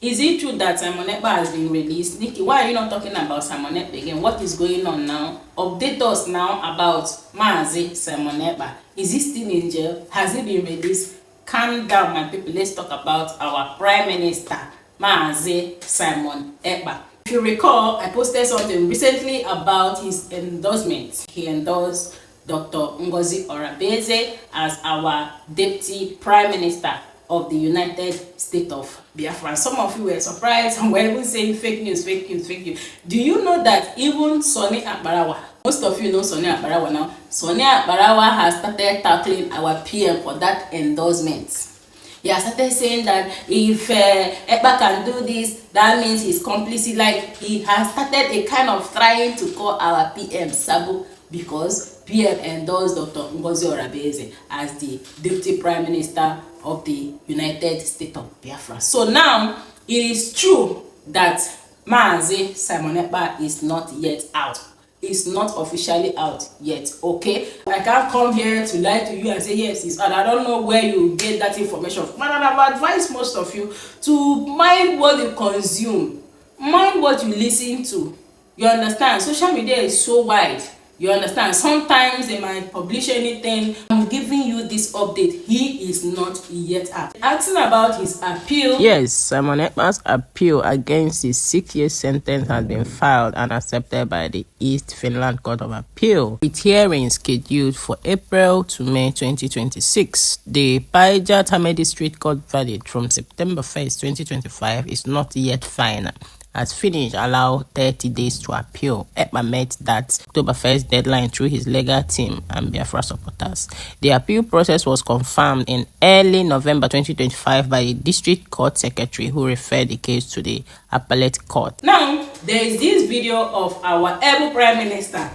Is it true that Simon Ekpa has been released? Nikki, why are you not talking about Simon Ekpa again? What is going on now? Update us now about Mazi Simon Ekpa. Is he still in jail? Has he been released? Calm down, my people. Let's talk about our Prime Minister, Mazi Simon Ekpa. If you recall, I posted something recently about his endorsement. He endorsed Dr. Ngozi Orebeze as our Deputy Prime Minister of the United States of Biafra. Some of you were surprised and were even saying fake news, fake news, fake news. Do you know that even Sonny Akbarawa, most of you know Sonny Akbarawa now, Sonny Akbarawa has started tackling our PM for that endorsement. He has started saying that if Ekpa can do this, that means he's complicit. Like, he has started a kind of trying to call our PM Sabo because PM endorsed Dr. Ngozi Orebeze as the Deputy Prime Minister of the United States of Biafra. So now it is true that Mazi Simon Ekpa is not yet out. It's not officially out yet, okay? I can't come here to lie to you and say yes, it's out. I don't know where you get that information from. And I've advised most of you to mind what you consume, mind what you listen to. You understand? Social media is so wide. You understand? Sometimes they might publish anything. I'm giving you this update. He is not yet out. Asking about his appeal. Yes, Simon Ekpa's appeal against his 6-year sentence has been filed and accepted by the East Finland Court of Appeal, with hearings scheduled for April to May 2026. The Paija Tame District Court verdict from September 1st, 2025 is not yet final, as Finnish allow 30 days to appeal. Ekpa met that October 1st deadline through his legal team and Biafra supporters. The appeal process was confirmed in early November 2025 by the district court secretary, who referred the case to the appellate court. Now, there is this video of our able Prime Minister,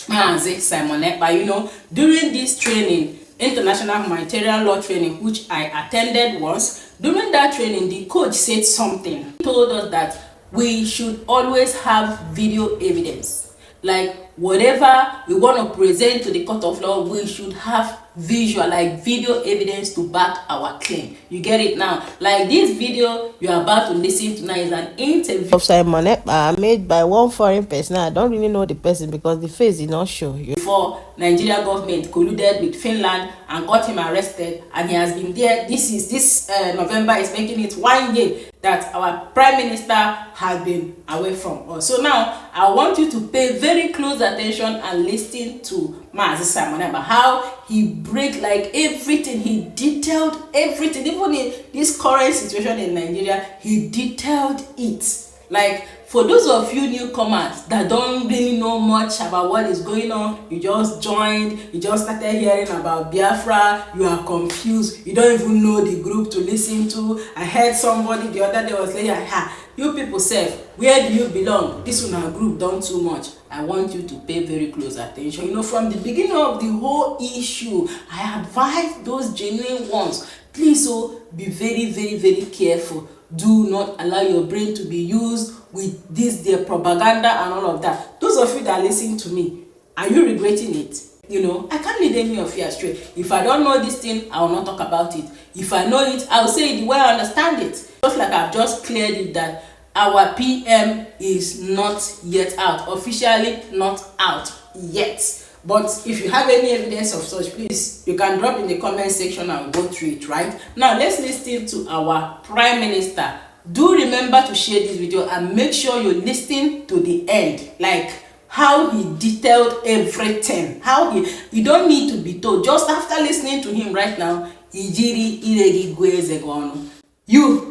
Mazi Simon Ekpa, you know, during this training, international humanitarian law training, which I attended once. During that training, the coach said something. He told us that we should always have video evidence. Like, whatever we want to present to the court of law, we should have visual, like video evidence to back our claim. You get it now? Like, this video you are about to listen to now is an interview Of Simon Ekpa made by one foreign person. I don't really know the person because the face did not show. before Nigeria government colluded with Finland and got him arrested, and he has been there. This November is making it 1 year that our Prime Minister has been away from us. So now I want you to pay very close attention and listen to Mazi Simon Ekpa, how he break like everything. He detailed everything, even in this current situation in Nigeria. He detailed it. Like, for those of you newcomers that don't really know much about what is going on, you just joined, you just started hearing about Biafra, you are confused, you don't even know the group to listen to. I heard somebody the other day was like, you people say, where do you belong? This one group done too much. I want you to pay very close attention. You know, from the beginning of the whole issue, I advise those genuine ones, please, be very, very, very careful. Do not allow your brain to be used with their propaganda and all of that. Those of you that listen to me, are you regretting it? You know, I can't lead any of you astray. If I don't know this thing, I will not talk about it. If I know it, I will say it the way I understand it. Just like I've just cleared it that our PM is not yet out, officially not out yet. But if you have any evidence of such, please, you can drop in the comment section and we'll go through it, right? Now, let's listen to our Prime Minister. Do remember to share this video and make sure you listen to the end. Like, how he detailed everything. How you don't need to be told. Just after listening to him right now, you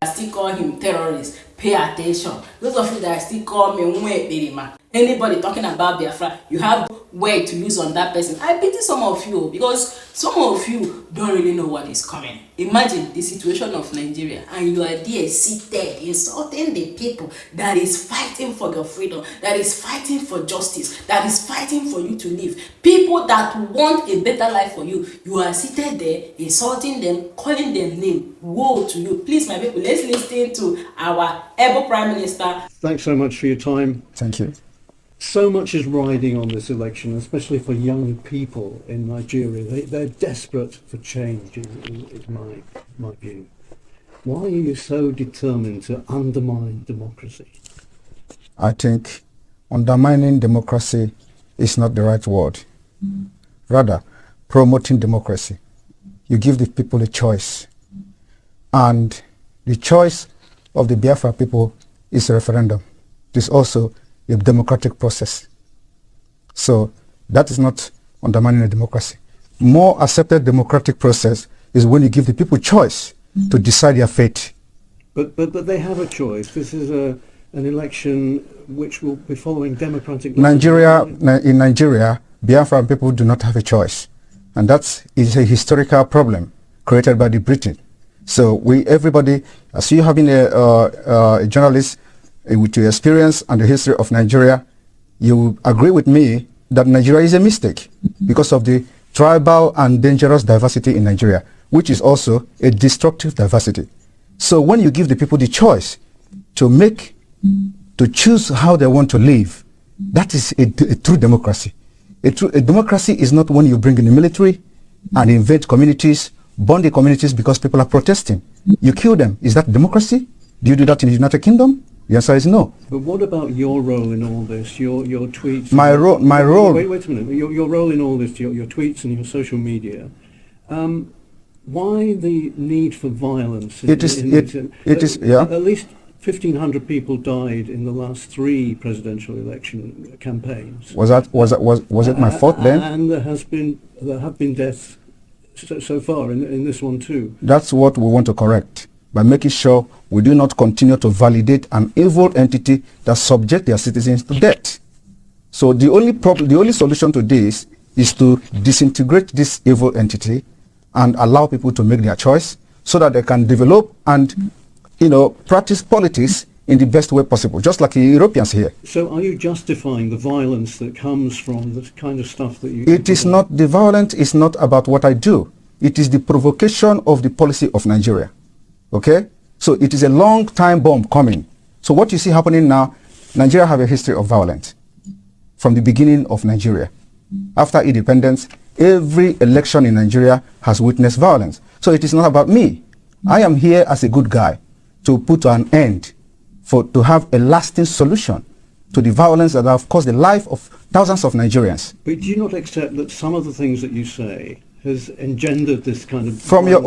still call him terrorist. Pay attention. Those of you that still call me anybody talking about Biafra, you have word to use on that person. I pity some of you because some of you don't really know what is coming. Imagine the situation of Nigeria and you are there seated insulting the people that is fighting for your freedom, that is fighting for justice, that is fighting for you to live. People that want a better life for you, you are seated there insulting them, calling them name. Woe to you. Please, my people, let's listen to our able Prime Minister. Thanks so much for your time. Thank you. So much is riding on this election, especially for young people in Nigeria. They're desperate for change, is my view. Why are you so determined to undermine democracy? I think undermining democracy is not the right word. Rather, promoting democracy. You give the people a choice. And the choice of the Biafra people is a referendum. It is also a democratic process. So that is not undermining a democracy. More accepted democratic process is when you give the people choice to decide their fate. But they have a choice. This is an election which will be following democratic... In Nigeria, Biafra people do not have a choice. And that is a historical problem created by the Britain. So everybody, as you have been a journalist with your experience and the history of Nigeria, you agree with me that Nigeria is a mistake because of the tribal and dangerous diversity in Nigeria, which is also a destructive diversity. So when you give the people the choice to choose how they want to live, that is a true democracy. A democracy is not when you bring in the military and invade communities, burn the communities because people are protesting. You kill them. Is that democracy? Do you do that in the United Kingdom? The answer is no. But what about your role in all this? Your tweets. My role. Wait a minute. Your role in all this. Your tweets and your social media. Why the need for violence? It is. Yeah. At least 1,500 people died in the last 3 presidential election campaigns. Was it my fault then? And there have been deaths so far in this one too. That's what we want to correct by making sure we do not continue to validate an evil entity that subject their citizens to death. So the only solution to this is to disintegrate this evil entity and allow people to make their choice so that they can develop and practice politics in the best way possible, just like the Europeans here. So are you justifying the violence that comes from the kind of stuff that you... It is not, the violence is not about what I do. It is the provocation of the policy of Nigeria. Okay? So it is a long time bomb coming. So what you see happening now, Nigeria have a history of violence from the beginning of Nigeria. After independence, every election in Nigeria has witnessed violence. So it is not about me. I am here as a good guy to put an end, to have a lasting solution to the violence that have caused the life of thousands of Nigerians. But do you not accept that some of the things that you say has engendered this kind of... From your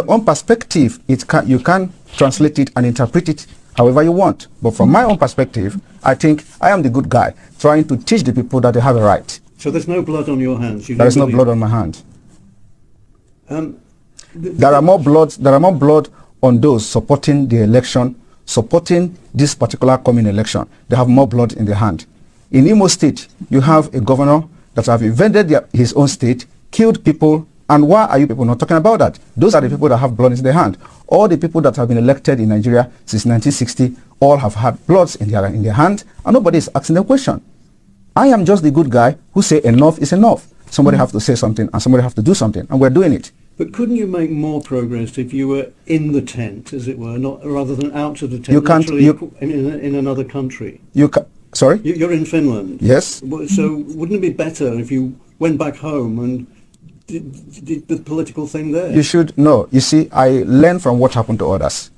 own perspective, you can translate it and interpret it however you want. But from my own perspective, I think I am the good guy trying to teach the people that they have a right. So there's no blood on your hands? There is no blood on my hand. There are more blood on those supporting the election, supporting this particular coming election. They have more blood in their hand. In Imo State, you have a governor that have invaded his own state, killed people, and why are you people not talking about that? Those are the people that have blood in their hand. All the people that have been elected in Nigeria since 1960 all have had bloods in their hand, and nobody is asking the question. I am just the good guy who say enough is enough. Somebody have to say something, and somebody have to do something, and we're doing it. But couldn't you make more progress if you were in the tent, as it were, not rather than out of the tent? You can't. In another country. Sorry. You're in Finland. Yes. So wouldn't it be better if you went back home and did the political thing there? You should. No. You see, I learn from what happened to others.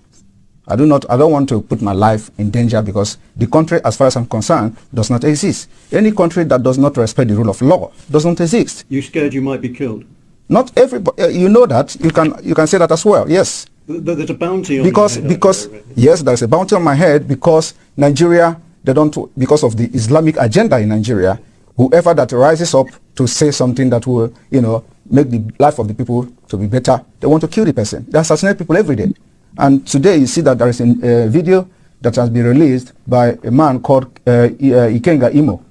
I don't want to put my life in danger because the country, as far as I'm concerned, does not exist. Any country that does not respect the rule of law does not exist. You scared you might be killed? Not everybody. You know that. You can say that as well. Yes. But there's a bounty on your head. Yes, there's a bounty on my head because Nigeria, because of the Islamic agenda in Nigeria, whoever that rises up to say something that will, make the life of the people to be better, they want to kill the person. They assassinate people every day. And today you see that there is a video that has been released by a man called Ikenga Imo,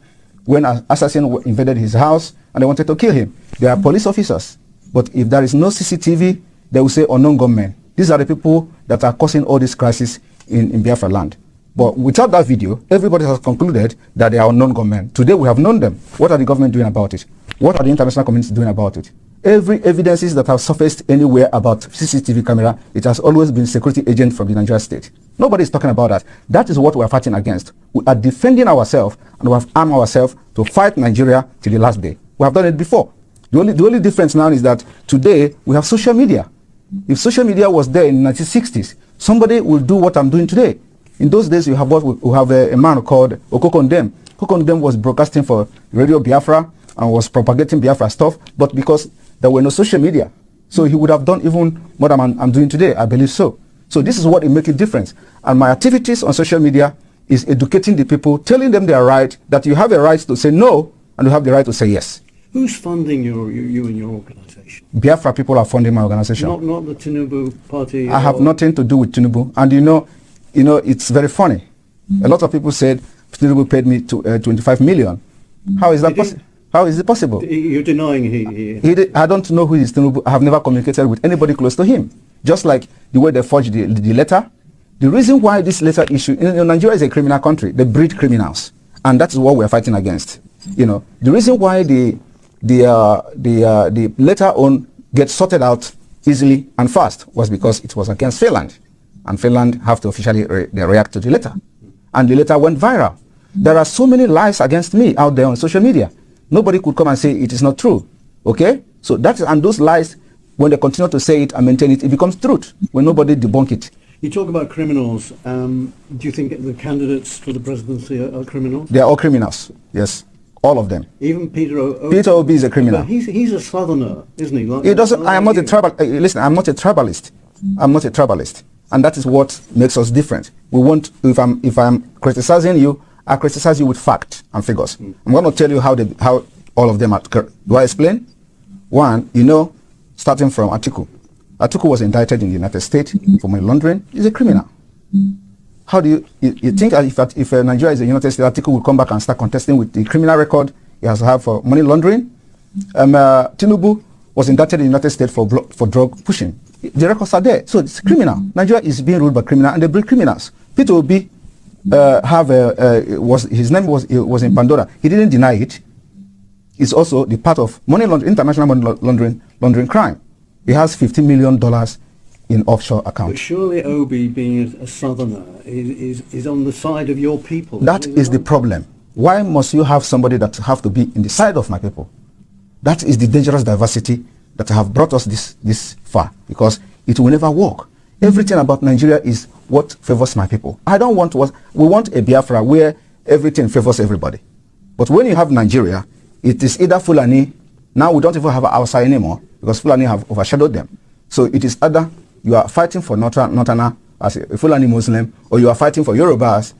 when an assassin invaded his house and they wanted to kill him. They are police officers. But if there is no CCTV, they will say unknown gunmen. These are the people that are causing all this crisis in Biafra land. But without that video, everybody has concluded that they are unknown gunmen. Today we have known them. What are the government doing about it? What are the international community doing about it? Every evidences that have surfaced anywhere about CCTV camera, it has always been security agent from the Nigeria state. Nobody is talking about that. That is what we are fighting against. We are defending ourselves and we have armed ourselves to fight Nigeria till the last day. We have done it before. The only difference now is that today we have social media. If social media was there in the 1960s, somebody will do what I'm doing today. In those days, you have a man called Okokondem. Okokondem was broadcasting for Radio Biafra and was propagating Biafra stuff, but because there were no social media, so he would have done even what I'm doing today, I believe so. So this is what will make a difference. And my activities on social media is educating the people, telling them they are right, that you have a right to say no, and you have the right to say yes. Who's funding you and your organization? Biafra people are funding my organization. Not the Tinubu party? I have nothing to do with Tinubu. And you know, it's very funny. A lot of people said Tinubu paid me 25 million. How is that possible? How is it possible? You're denying he did. I don't know who is Tinubu. I have never communicated with anybody close to him. Just like the way they forged the letter. The reason why this letter issue, Nigeria is a criminal country. They breed criminals. And that is what we are fighting against. You know, the reason why the letter on gets sorted out easily and fast was because it was against Finland. And Finland have to officially react to the letter. And the letter went viral. There are so many lies against me out there on social media. Nobody could come and say it is not true. Okay? So and those lies, when they continue to say it and maintain it, it becomes truth when nobody debunk it. You talk about criminals. Do you think the candidates for the presidency are criminals? They are all criminals. Yes. All of them. Even Peter Obi? Peter Obi is a criminal. But he's a southerner, isn't he? He doesn't. I am not a tribal. Listen, I'm not a tribalist. I'm not a tribalist, and that is what makes us different. We want. If I'm criticizing you, I criticize you with fact and figures. I'm going to tell you how all of them are. Do I explain? One, starting from Atiku. Atiku was indicted in the United States for money laundering. He's a criminal. How do you think if Nigeria is a United States, Atiku will come back and start contesting with the criminal record he has to have for money laundering? Tinubu was indicted in the United States for drug pushing. The records are there. So it's criminal. Nigeria is being ruled by criminals, and they breed criminals. Peter Obi his name was in Pandora. He didn't deny it. It's also the part of international money laundering crime. He has $15 million in offshore accounts. But surely Obi, being a southerner, is on the side of your people. That is the problem. Why must you have somebody that have to be in the side of my people? That is the dangerous diversity that have brought us this far, because it will never work. Everything about Nigeria is what favors my people. We want a Biafra where everything favors everybody. But when you have Nigeria, it is either Fulani. Now we don't even have Hausa anymore because Fulani have overshadowed them. So it is either you are fighting for Northerner as a Fulani Muslim, or you are fighting for Yorubas,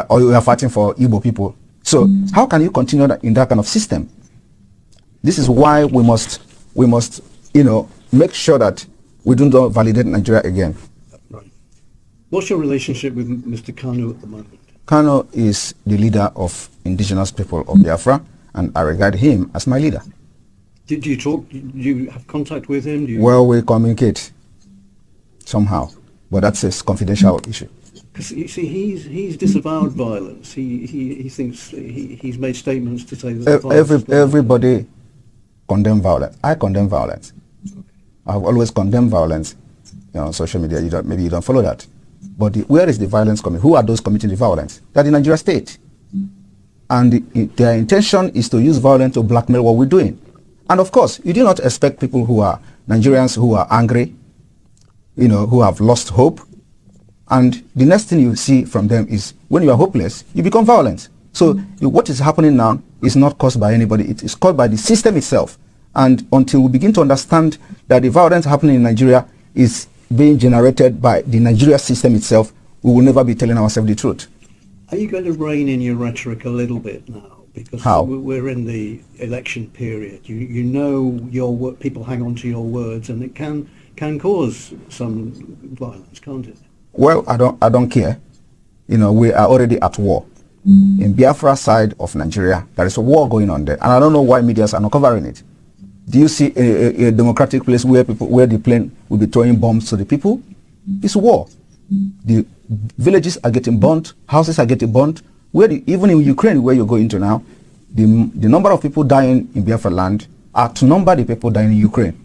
or you are fighting for Igbo people. So how can you continue in that kind of system? This is why we must make sure that we don't validate Nigeria again. Right. What's your relationship with Mr. Kanu at the moment? Kanu is the leader of indigenous people of Biafra, and I regard him as my leader. Do you talk? Do you have contact with him? Well, we communicate somehow, but that's a confidential issue. Because you see, he's disavowed violence. He thinks he's made statements to say that everybody condemn violence. I condemn violence. Okay. I've always condemned violence on social media. Maybe you don't follow that. But where is the violence coming? Who are those committing the violence? They're the Nigeria state. And their intention is to use violence to blackmail what we're doing. And of course, you do not expect people who are Nigerians who are angry, who have lost hope. And the next thing you see from them is when you are hopeless, you become violent. So what is happening now is not caused by anybody. It is caused by the system itself. And until we begin to understand that the violence happening in Nigeria is being generated by the Nigeria system itself, we will never be telling ourselves the truth. Are you going to rein in your rhetoric a little bit now? Because How? We're in the election period. People hang on to your words, and it can cause some violence, can't it? Well, I don't care. We are already at war. In Biafra side of Nigeria, there is a war going on there, and I don't know why medias are not covering it. Do you see a democratic place where the plane will be throwing bombs to the people? It's war. The villages are getting burnt, houses are getting burnt. Even in Ukraine, where you're going to now, the number of people dying in Biafra land outnumber the people dying in Ukraine.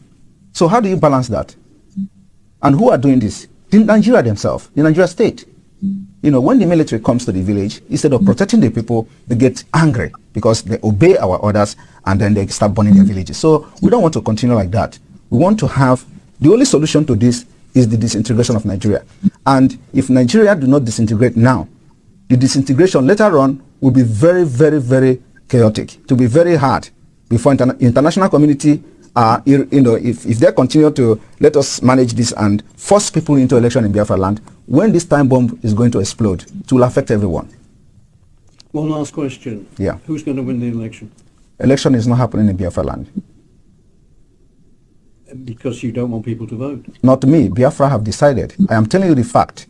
So how do you balance that? And who are doing this? The Nigeria themselves, the Nigeria state. When the military comes to the village, instead of protecting the people, they get angry because they obey our orders and then they start burning their villages. So we don't want to continue like that. We want to have The only solution to this is the disintegration of Nigeria. And if Nigeria do not disintegrate now, the disintegration later on will be very, very, very chaotic. To be very hard before international community, if they continue to let us manage this and force people into election in Biafra land, when this time bomb is going to explode, it will affect everyone. One last question. Yeah. Who's going to win the election? Election is not happening in Biafra land. Because you don't want people to vote. Not me. Biafra have decided. I am telling you the fact.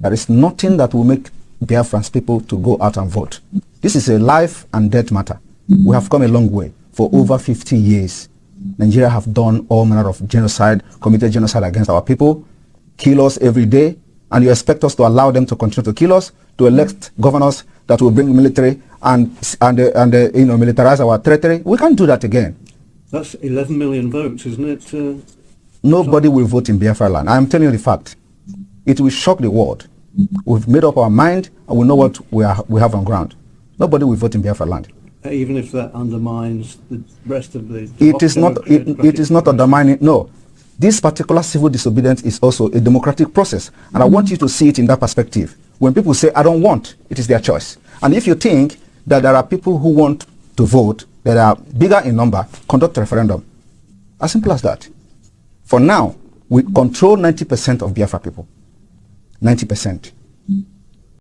There is nothing that will make Biafran's people to go out and vote. This is a life and death matter. We have come a long way. For over 50 years, Nigeria have done all manner of genocide, committed genocide against our people, kill us every day, and you expect us to allow them to continue to kill us, to elect governors that will bring military and militarize our territory? We can't do that again. That's 11 million votes, isn't it? Nobody will vote in Biafra land. I am telling you the fact. It will shock the world. We've made up our mind and we know what we have on ground. Nobody will vote in Biafra land. Even if that undermines the rest of the... It is not undermining. No. This particular civil disobedience is also a democratic process. And I want you to see it in that perspective. When people say, I don't want, it is their choice. And if you think that there are people who want to vote, that are bigger in number, conduct a referendum. As simple as that. For now, we control 90% of Biafra people. 90%.